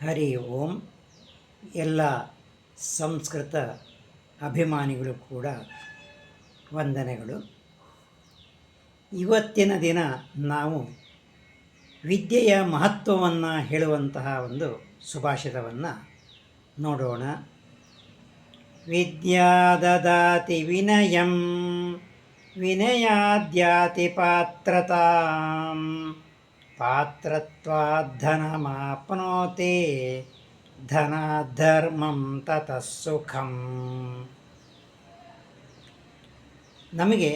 ಹರಿ ಓಂ. ಎಲ್ಲ ಸಂಸ್ಕೃತ ಅಭಿಮಾನಿಗಳು ಕೂಡ ವಂದನೆಗಳು. ಇವತ್ತಿನ ದಿನ ನಾವು ವಿದ್ಯೆಯ ಮಹತ್ವವನ್ನು ಹೇಳುವಂತಹ ಒಂದು ಸುಭಾಷಿತವನ್ನು ನೋಡೋಣ. ವಿದ್ಯಾ ದದಾತಿ ವಿನಯಂ ವಿನಯಾದ್ಯಾತಿ ಪಾತ್ರತಾಂ ಪಾತ್ರತ್ವಾದ್ ಧನಮಾಪ್ನೋತಿ ಧನಾಧರ್ಮಂ ತತಃ ಸುಖಂ. ನಮಗೆ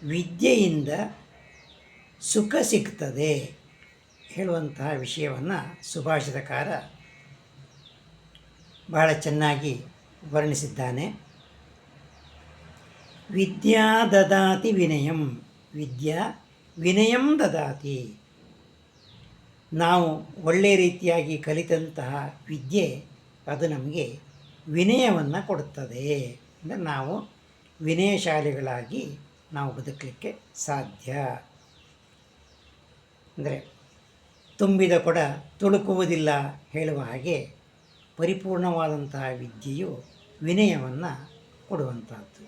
ವಿದ್ಯೆಯಿಂದ ಸುಖ ಸಿಗ್ತದೆ ಹೇಳುವಂತಹ ವಿಷಯವನ್ನು ಸುಭಾಷಿತಕಾರ ಬಹಳ ಚೆನ್ನಾಗಿ ವರ್ಣಿಸಿದ್ದಾನೆ. ವಿದ್ಯಾ ದದಾತಿ ವಿನಯಂ, ವಿದ್ಯಾ ವಿನಯಂ ದದಾತಿ. ನಾವು ಒಳ್ಳೆಯ ರೀತಿಯಾಗಿ ಕಲಿತಂತಹ ವಿದ್ಯೆ ಅದು ನಮಗೆ ವಿನಯವನ್ನು ಕೊಡುತ್ತದೆ. ಅಂದರೆ ನಾವು ವಿನಯಶಾಲಿಗಳಾಗಿ ನಾವು ಬದುಕಲಿಕ್ಕೆ ಸಾಧ್ಯ. ಅಂದರೆ ತುಂಬಿದ ಕೊಡ ತುಳುಕುವುದಿಲ್ಲ ಹೇಳುವ ಹಾಗೆ ಪರಿಪೂರ್ಣವಾದಂತಹ ವಿದ್ಯೆಯು ವಿನಯವನ್ನು ಕೊಡುವಂಥದ್ದು.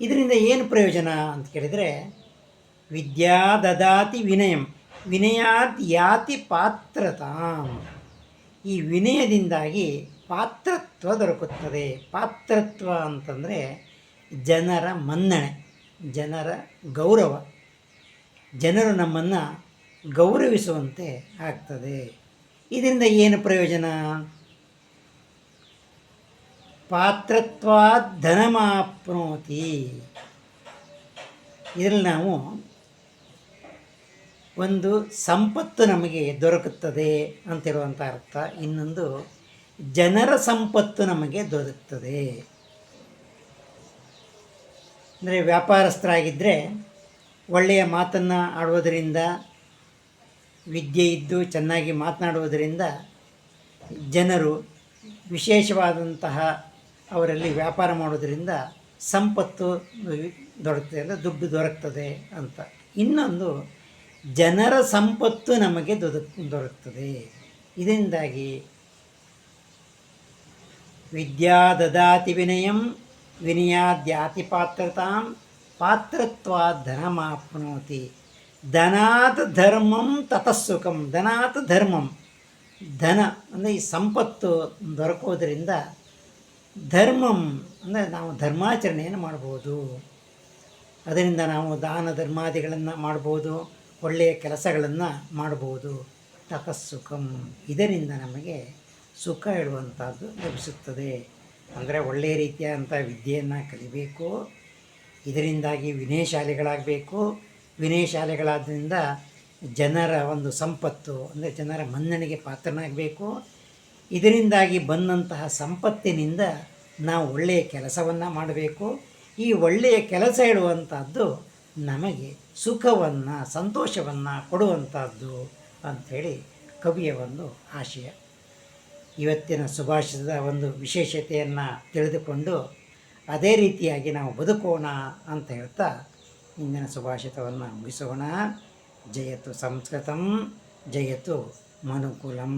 ಇದರಿಂದ ಏನು ಪ್ರಯೋಜನ ಅಂತ ಕೇಳಿದರೆ, ವಿದ್ಯಾ ದದಾತಿ ವಿನಯಂ ವಿನಯಾದ್ ಯಾತಿ ಪಾತ್ರತಾಂ. ಈ ವಿನಯದಿಂದಾಗಿ ಪಾತ್ರತ್ವ ದೊರಕುತ್ತದೆ. ಪಾತ್ರತ್ವ ಅಂತಂದರೆ ಜನರ ಮನ್ನಣೆ, ಜನರ ಗೌರವ, ಜನರು ನಮ್ಮನ್ನು ಗೌರವಿಸುವಂತೆ ಆಗ್ತದೆ. ಇದರಿಂದ ಏನು ಪ್ರಯೋಜನ? ಪಾತ್ರತ್ವಾದ್ ಧನಮಾಪ್ನೋತಿ. ಇದರಲ್ಲಿ ನಾವು ಒಂದು ಸಂಪತ್ತು ನಮಗೆ ದೊರಕುತ್ತದೆ ಅಂತಿರುವಂಥ ಅರ್ಥ. ಇನ್ನೊಂದು ಜನರ ಸಂಪತ್ತು ನಮಗೆ ದೊರಕುತ್ತದೆ. ಅಂದರೆ ವ್ಯಾಪಾರಸ್ಥರಾಗಿದ್ದರೆ ಒಳ್ಳೆಯ ಮಾತನ್ನು ಆಡುವುದರಿಂದ, ವಿದ್ಯೆ ಇದ್ದು ಚೆನ್ನಾಗಿ ಮಾತನಾಡುವುದರಿಂದ ಜನರು ವಿಶೇಷವಾದಂತಹ ಅವರಲ್ಲಿ ವ್ಯಾಪಾರ ಮಾಡೋದರಿಂದ ಸಂಪತ್ತು ದೊರಕ್ತದೆ, ಅಂದರೆ ದುಡ್ಡು ದೊರಕ್ತದೆ ಅಂತ. ಇನ್ನೊಂದು ಜನರ ಸಂಪತ್ತು ನಮಗೆ ದೊರಕ್ತದೆ. ಇದರಿಂದಾಗಿ ವಿದ್ಯಾ ದದಾತಿ ವಿನಯಂ ವಿನಯಾದ್ಯಾತಿ ಪಾತ್ರತಾಂ ಪಾತ್ರತ್ವಾದ್ ಧನಮಾಪ್ನೋತಿ ಧನಾತ್ ಧರ್ಮಂ ತತಃ ಸುಖಂ. ಧನಾತ್ ಧರ್ಮಂ, ಧನ ಅಂದರೆ ಈ ಸಂಪತ್ತು ದೊರಕೋದರಿಂದ ಧರ್ಮಂ ಅಂದರೆ ನಾವು ಧರ್ಮಾಚರಣೆಯನ್ನು ಮಾಡ್ಬೋದು. ಅದರಿಂದ ನಾವು ದಾನ ಧರ್ಮಾದಿಗಳನ್ನು ಮಾಡ್ಬೋದು, ಒಳ್ಳೆಯ ಕೆಲಸಗಳನ್ನು ಮಾಡ್ಬೋದು. ತತಃ ಸುಖಂ, ಇದರಿಂದ ನಮಗೆ ಸುಖ ಇಡುವಂಥದ್ದು ಲಭಿಸುತ್ತದೆ. ಅಂದರೆ ಒಳ್ಳೆಯ ರೀತಿಯಾದಂಥ ವಿದ್ಯೆಯನ್ನು ಕಲಿಬೇಕು. ಇದರಿಂದಾಗಿ ವಿನಯಶಾಲಿಗಳಾಗಬೇಕು. ವಿನಯಶಾಲಿಗಳಾದ್ದರಿಂದ ಜನರ ಒಂದು ಸಂಪತ್ತು ಅಂದರೆ ಜನರ ಮನ್ನಣೆಗೆ ಪಾತ್ರನಾಗಬೇಕು. ಇದರಿಂದಾಗಿ ಬಂದಂತಹ ಸಂಪತ್ತಿನಿಂದ ನಾವು ಒಳ್ಳೆಯ ಕೆಲಸವನ್ನು ಮಾಡಬೇಕು. ಈ ಒಳ್ಳೆಯ ಕೆಲಸ ಇಡುವಂಥದ್ದು ನಮಗೆ ಸುಖವನ್ನು ಸಂತೋಷವನ್ನು ಕೊಡುವಂಥದ್ದು ಅಂಥೇಳಿ ಕವಿಯ ಒಂದು ಆಶಯ. ಇವತ್ತಿನ ಸುಭಾಷಿತದ ಒಂದು ವಿಶೇಷತೆಯನ್ನು ತಿಳಿದುಕೊಂಡು ಅದೇ ರೀತಿಯಾಗಿ ನಾವು ಬದುಕೋಣ ಅಂತ ಹೇಳ್ತಾ ಇಂದಿನ ಸುಭಾಷಿತವನ್ನು ಮುಗಿಸೋಣ. ಜಯತು ಸಂಸ್ಕೃತಂ, ಜಯತು ಮನುಕುಲಂ.